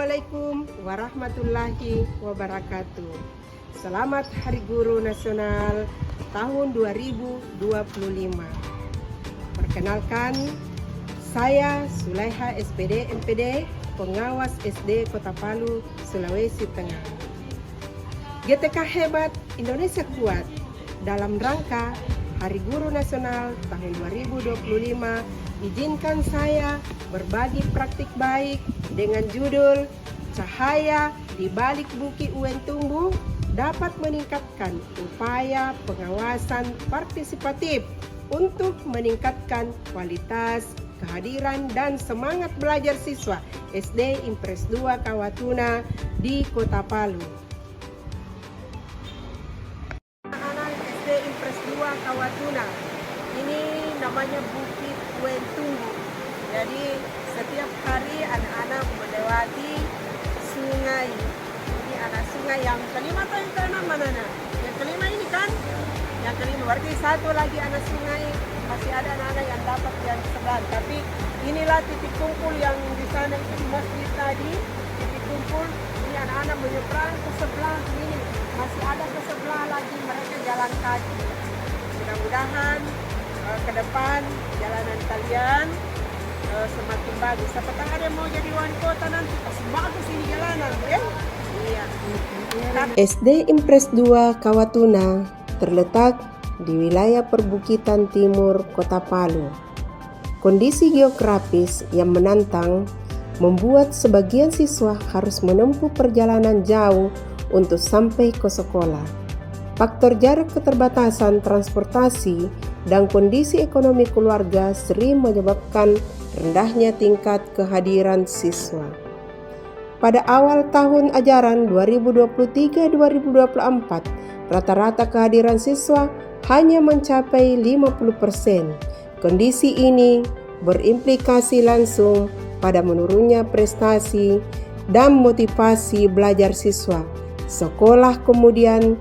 Assalamualaikum warahmatullahi wabarakatuh. Selamat Hari Guru Nasional tahun 2025. Perkenalkan, saya Sulaiha SPD MPD, pengawas SD Kota Palu, Sulawesi Tengah. GTK Hebat, Indonesia Kuat dalam rangka Hari Guru Nasional tahun 2025, izinkan saya berbagi praktik baik dengan judul Cahaya di Balik Bukit Uentumbu dapat meningkatkan upaya pengawasan partisipatif untuk meningkatkan kualitas, kehadiran, dan semangat belajar siswa SD Impres 2 Kawatuna di Kota Palu. Anak-anak SD Impres 2 Kawatuna, ini namanya Bukit Uentumbu. Jadi setiap hari anak-anak melewati sungai. Ini anak sungai yang kelima atau yang keenam mana? Yang kelima ini kan? Yang kelima, berarti satu lagi anak sungai. Masih ada anak-anak yang dapat yang sebelah. Tapi inilah titik kumpul yang di sana itu di masjid tadi. Titik kumpul, ini anak-anak menyeberang ke sebelah sini. Masih ada ke sebelah lagi mereka jalan kaki. Mudah-mudahan ke depan jalanan kalian semakin bagus. Apakah ada mau jadi wali kota nanti? Pasti bagus ini jalanan, ya? Iya. SD Impres 2 Kawatuna terletak di wilayah perbukitan timur Kota Palu. Kondisi geografis yang menantang membuat sebagian siswa harus menempuh perjalanan jauh untuk sampai ke sekolah. Faktor jarak, keterbatasan transportasi, dan kondisi ekonomi keluarga sering menyebabkan rendahnya tingkat kehadiran siswa. Pada awal tahun ajaran 2023-2024, rata-rata kehadiran siswa hanya mencapai 50%. Kondisi ini berimplikasi langsung pada menurunnya prestasi dan motivasi belajar siswa. Sekolah kemudian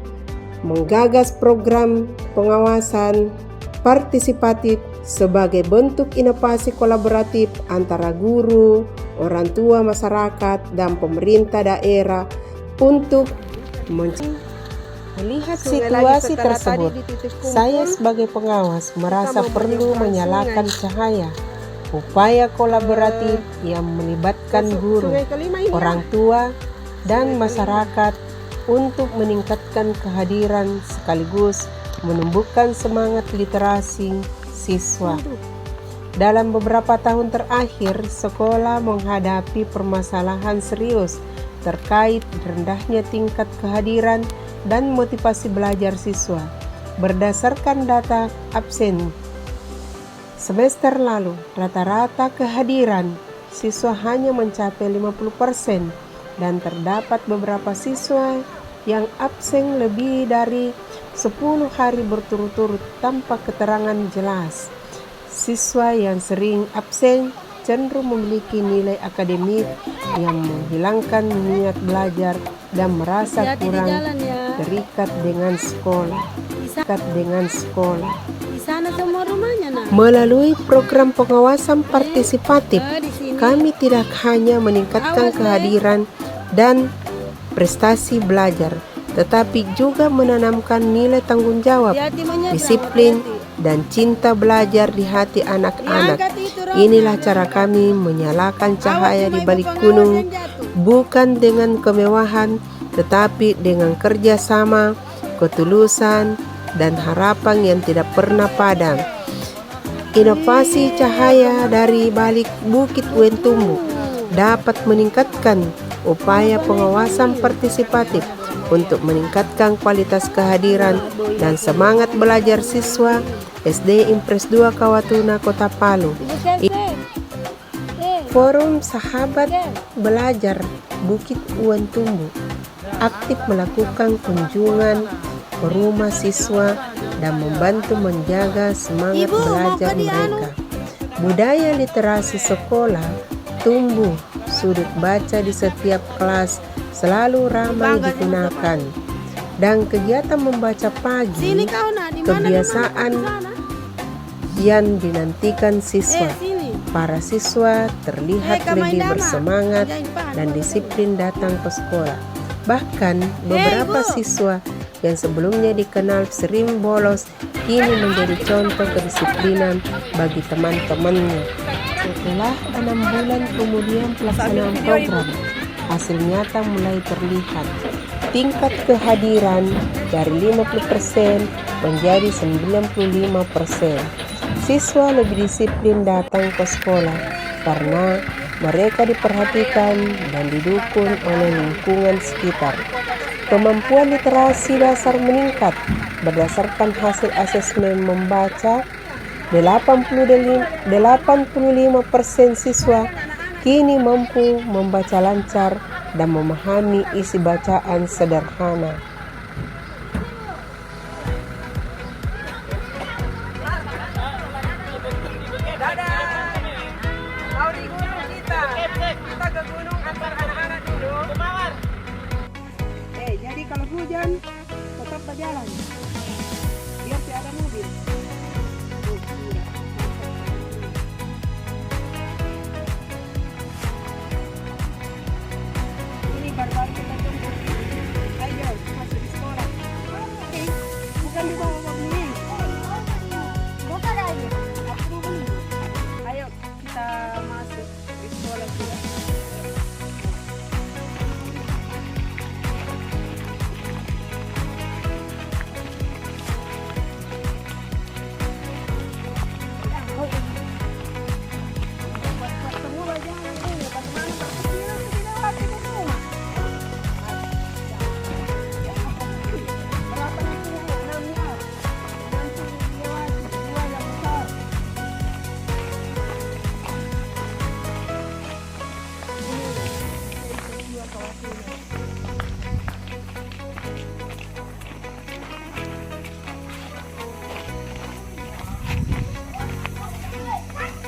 menggagas program pengawasan partisipatif sebagai bentuk inovasi kolaboratif antara guru, orang tua, masyarakat, dan pemerintah daerah untuk melihat situasi tersebut. Saya sebagai pengawas merasa perlu menyalakan cahaya upaya kolaboratif yang melibatkan guru, orang tua, dan masyarakat untuk meningkatkan kehadiran sekaligus menumbuhkan semangat literasi siswa. Dalam beberapa tahun terakhir, sekolah menghadapi permasalahan serius terkait rendahnya tingkat kehadiran dan motivasi belajar siswa. Berdasarkan data absen semester lalu, rata-rata kehadiran siswa hanya mencapai 50% dan terdapat beberapa siswa yang absen lebih dari 10 hari berturut-turut tanpa keterangan jelas. Siswa yang sering absen cenderung memiliki nilai akademik yang menghilangkan minat belajar dan merasa kurang terikat dengan sekolah. Melalui program pengawasan partisipatif, kami tidak hanya meningkatkan kehadiran dan prestasi belajar, tetapi juga menanamkan nilai tanggung jawab, disiplin, dan cinta belajar di hati anak-anak. Inilah cara kami menyalakan cahaya di balik gunung, bukan dengan kemewahan, tetapi dengan kerjasama, ketulusan, dan harapan yang tidak pernah padam. Inovasi cahaya dari balik Bukit Uentumbu dapat meningkatkan upaya pengawasan partisipatif untuk meningkatkan kualitas kehadiran dan semangat belajar siswa SD Impres 2 Kawatuna Kota Palu. Forum Sahabat Belajar Bukit Uentumbu aktif melakukan kunjungan ke rumah siswa dan membantu menjaga semangat belajar mereka. Budaya literasi sekolah tumbuh, sudut baca di setiap kelas selalu ramai digunakan, dan kegiatan membaca pagi kebiasaan yang dinantikan siswa. para siswa terlihat lebih bersemangat dan disiplin datang ke sekolah. Bahkan beberapa siswa yang sebelumnya dikenal sering bolos kini menjadi contoh kedisiplinan bagi teman-temannya. Setelah 6 bulan kemudian pelaksanaan program, hasil nyata mulai terlihat. Tingkat kehadiran dari 50% menjadi 95%. Siswa lebih disiplin datang ke sekolah karena mereka diperhatikan dan didukung oleh lingkungan sekitar. Kemampuan literasi dasar meningkat berdasarkan hasil asesmen membaca. 85% siswa kini mampu membaca lancar dan memahami isi bacaan sederhana. Mau di gunung kita ke gunung antar anak-anak dulu. Jadi kalau hujan tetap berjalan, biar tidak ada mobil. Ini baru-baru kita tunggu. Ayo masuk di sekolah. Bukan di bawah ini. Bukan aja. Aku dulu. Ayo kita masuk di sekolah juga.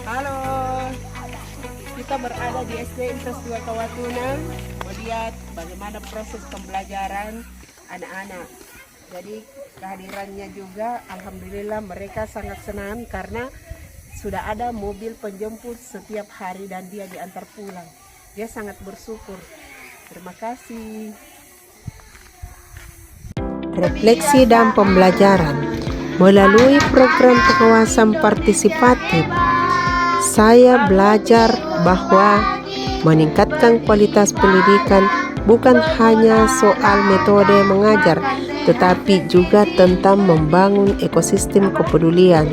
Halo, kita berada di SD Impres 2 Kawatunan, melihat bagaimana proses pembelajaran anak-anak. Jadi kehadirannya juga, alhamdulillah mereka sangat senang karena sudah ada mobil penjemput setiap hari dan dia diantar pulang. Dia sangat bersyukur. Terima kasih. Refleksi dan pembelajaran melalui program pengawasan partisipatif. Saya belajar bahwa meningkatkan kualitas pendidikan bukan hanya soal metode mengajar, tetapi juga tentang membangun ekosistem kepedulian.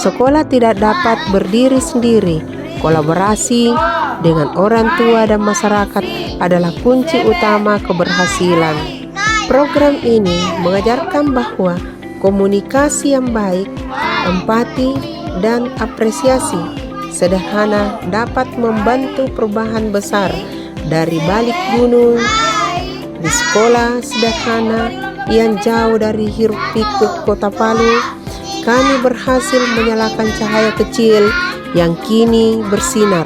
Sekolah tidak dapat berdiri sendiri. Kolaborasi dengan orang tua dan masyarakat adalah kunci utama keberhasilan. Program ini mengajarkan bahwa komunikasi yang baik, empati, dan apresiasi sederhana dapat membantu perubahan besar. Dari balik gunung, di sekolah sederhana yang jauh dari hiruk pikuk kota Palu, kami berhasil menyalakan cahaya kecil yang kini bersinar.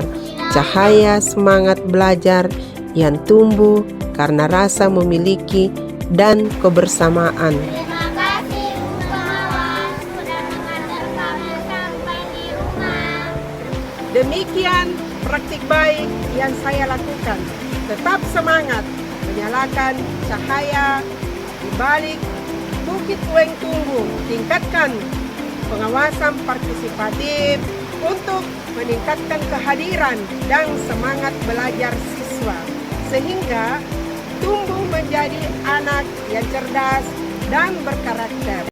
Cahaya semangat belajar yang tumbuh karena rasa memiliki dan kebersamaan. Demikian praktik baik yang saya lakukan. Tetap semangat menyalakan cahaya di balik Bukit Ueng Tunggu. Tingkatkan pengawasan partisipatif untuk meningkatkan kehadiran dan semangat belajar siswa, sehingga tumbuh menjadi anak yang cerdas dan berkarakter.